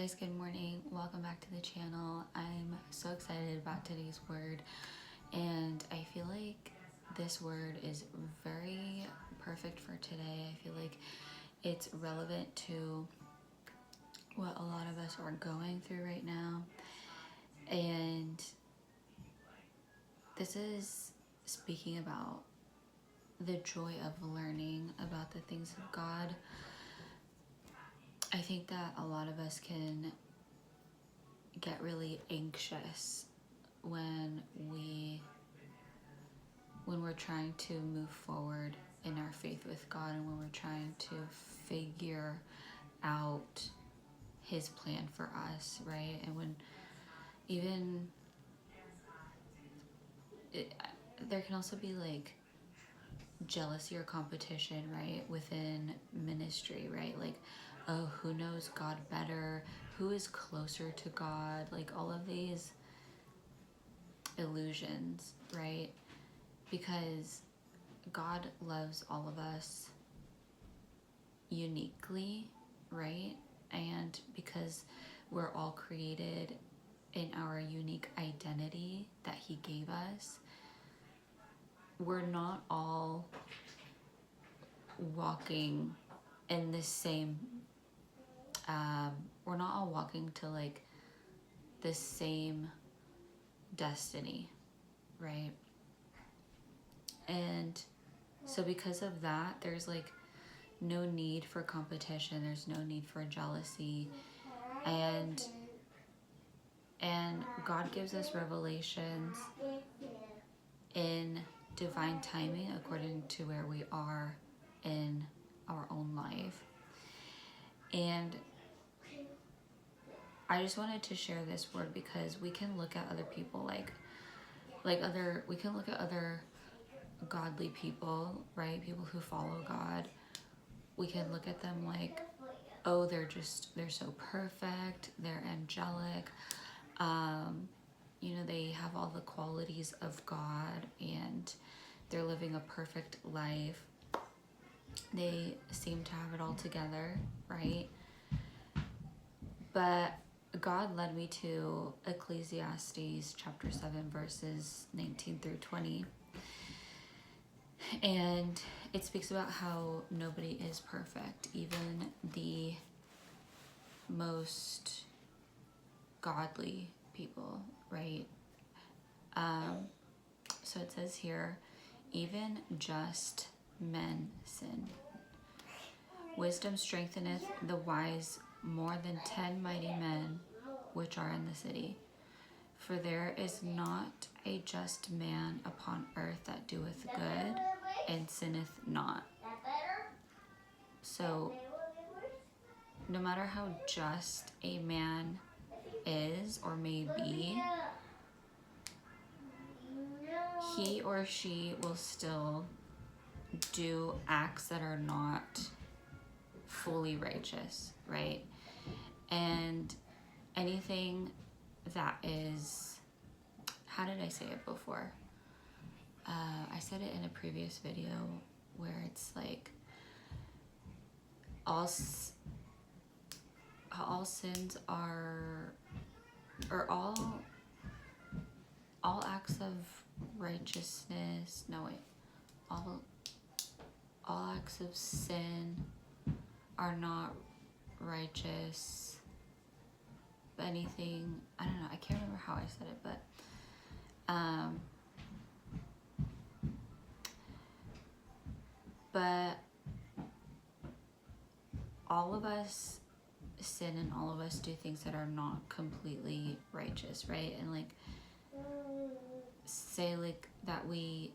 guys, good morning. Welcome back to the channel. I'm so excited about today's word, and I feel like this word is very perfect for today. I feel like it's relevant to what a lot of us are going through right now. And this is speaking about the joy of learning about the things of God. I think that a lot of us can get really anxious when we're trying to move forward in our faith with God, and when we're trying to figure out his plan for us, right? And when even there can also be like jealousy or competition, right, within ministry, right? Like, oh, who knows God better, who is closer to God, like all of these illusions, right? Because God loves all of us uniquely, right? And because we're all created in our unique identity that he gave us, we're not all walking in the same we're not all walking to like the same destiny, right? And so because of that, there's like no need for competition, there's no need for jealousy, and God gives us revelations in divine timing according to where we are in our own life. And I just wanted to share this word because we can look at other people we can look at other godly people, right? People who follow God. We can look at them like, oh, they're so perfect, they're angelic, they have all the qualities of God and they're living a perfect life. They seem to have it all together, right? But God led me to Ecclesiastes chapter 7, verses 19 through 20. And it speaks about how nobody is perfect, even the most godly people, right? So it says here, even just men sin. Wisdom strengtheneth the wise more than 10 mighty men which are in the city. For there is not a just man upon earth that doeth good and sinneth not. So no matter how just a man is or may be, he or she will still do acts that are not fully righteous, right? And anything that is, how did I say it before? I said it in a previous video where it's like all sins are, or all acts of righteousness, no wait, all acts of sin are not righteous. Anything, I don't know, I can't remember how I said it, but all of us sin and all of us do things that are not completely righteous, right? And like, say like that we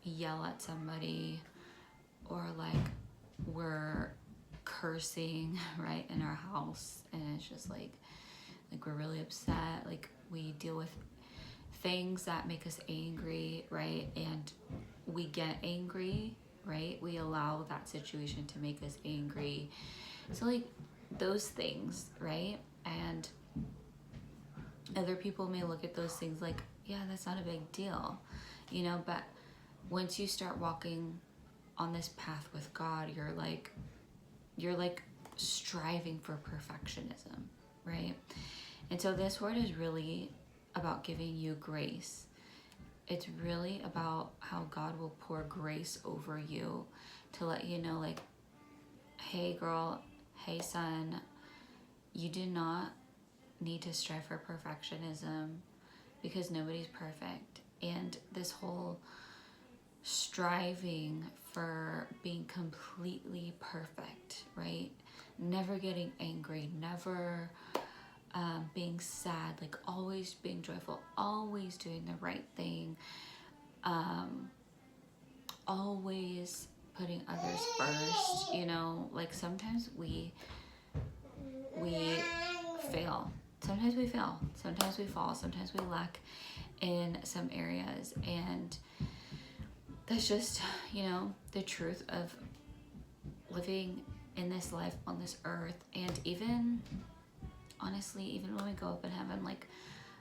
yell at somebody, or like we're cursing, right, in our house, and it's just like we're really upset, like we deal with things that make us angry, right? And we get angry, right? We allow that situation to make us angry. So like those things, right? And other people may look at those things like, yeah, that's not a big deal, but once you start walking on this path with God, you're like striving for perfectionism, right? And so this word is really about giving you grace. It's really about how God will pour grace over you to let you know, like, hey girl, hey son, you do not need to strive for perfectionism because nobody's perfect. And this whole striving for being completely perfect, right? Never getting angry, never being sad, like always being joyful, always doing the right thing, always putting others first, you know, like sometimes we fail. Sometimes we fail. Sometimes we fall. Sometimes we lack in some areas. And that's just, you know, the truth of living in this life on this earth. And even, honestly, even when we go up in heaven, like,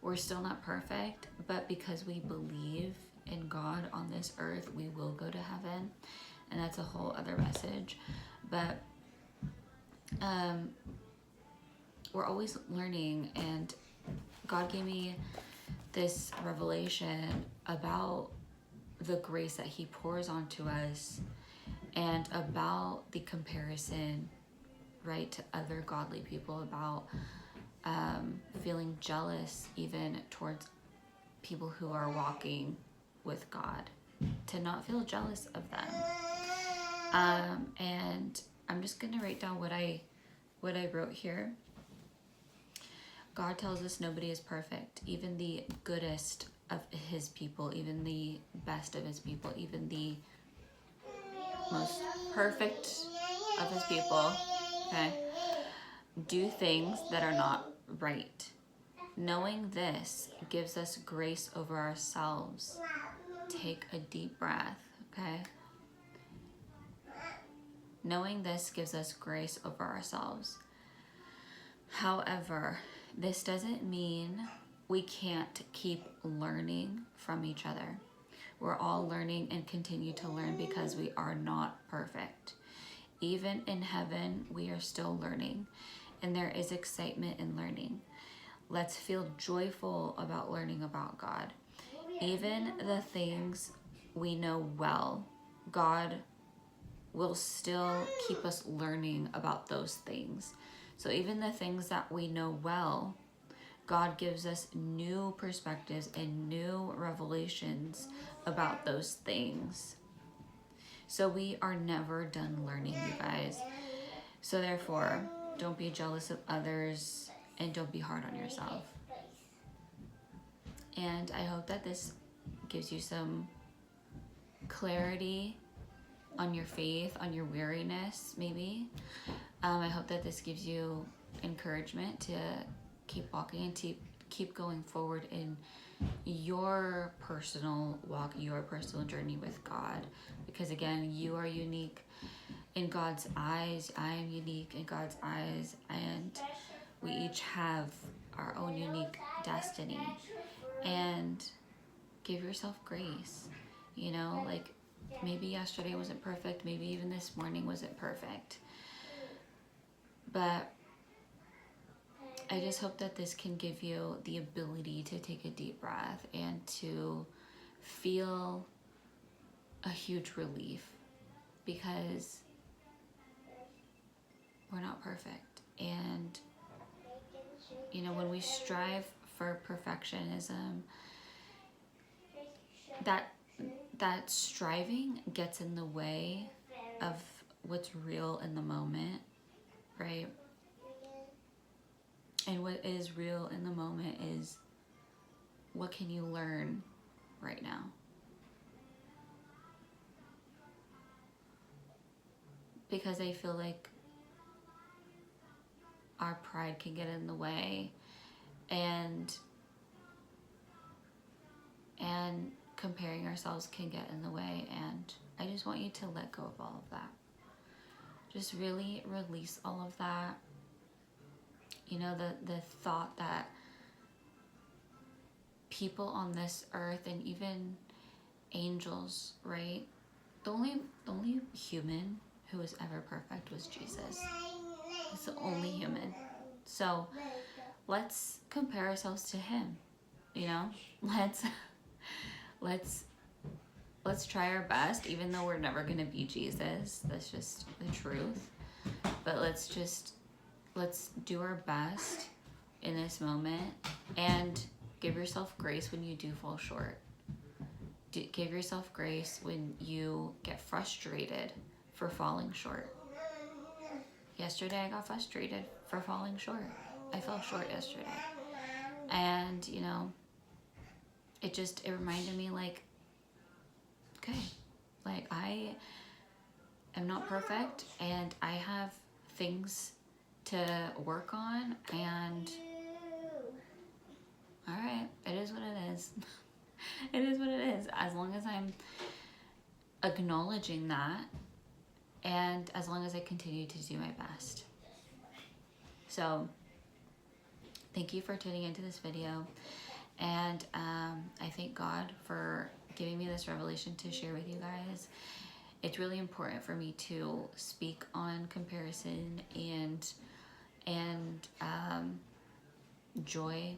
we're still not perfect, but because we believe in God on this earth, we will go to heaven. And that's a whole other message. But we're always learning, and God gave me this revelation about the grace that he pours onto us and about the comparison, right, to other godly people, about feeling jealous even towards people who are walking with God, to not feel jealous of them. And I'm just gonna write down what I wrote here. God tells us nobody is perfect, even the goodest of his people, even the best of his people, even the most perfect of his people, okay, do things that are not right. Knowing this gives us grace over ourselves. Take a deep breath, okay? Knowing this gives us grace over ourselves. However, this doesn't mean we can't keep learning from each other. We're all learning and continue to learn because we are not perfect. Even in heaven, we are still learning, and there is excitement in learning. Let's feel joyful about learning about God. Even the things we know well, God will still keep us learning about those things. So even the things that we know well, God gives us new perspectives and new revelations about those things. So we are never done learning, you guys. So therefore, don't be jealous of others and don't be hard on yourself. And I hope that this gives you some clarity on your faith, on your weariness, maybe. I hope that this gives you encouragement to keep walking and to keep going forward in your personal walk, your personal journey with God. Because again, you are unique in God's eyes. I am unique in God's eyes. And we each have our own unique destiny. And give yourself grace. You know, like maybe yesterday wasn't perfect. Maybe even this morning wasn't perfect. But I just hope that this can give you the ability to take a deep breath and to feel a huge relief, because we're not perfect. And, you know, when we strive for perfectionism, that striving gets in the way of what's real in the moment, right? And what is real in the moment is, what can you learn right now? Because I feel like our pride can get in the way, and comparing ourselves can get in the way. And I just want you to let go of all of that. Just really release all of that. You know, the thought that people on this earth and even angels, right? The only human who was ever perfect was Jesus. He's the only human. So let's compare ourselves to him. You know, let's let's let's try our best, even though we're never gonna be Jesus. That's just the truth. But let's do our best in this moment, and give yourself grace when you do fall short. Give yourself grace when you get frustrated for falling short. Yesterday I got frustrated for falling short. I fell short yesterday. And, you know, it reminded me, like, okay, like, I am not perfect, and I have things to work on, and all right, it is what it is. It is what it is. As long as I'm acknowledging that, and as long as I continue to do my best. So thank you for tuning into this video, and I thank God for giving me this revelation to share with you guys. It's really important for me to speak on comparison and joy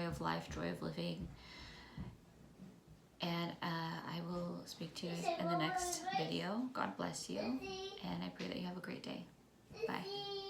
of life, joy of living. And I will speak to you guys in the next video. God bless you, and I pray that you have a great day. Bye.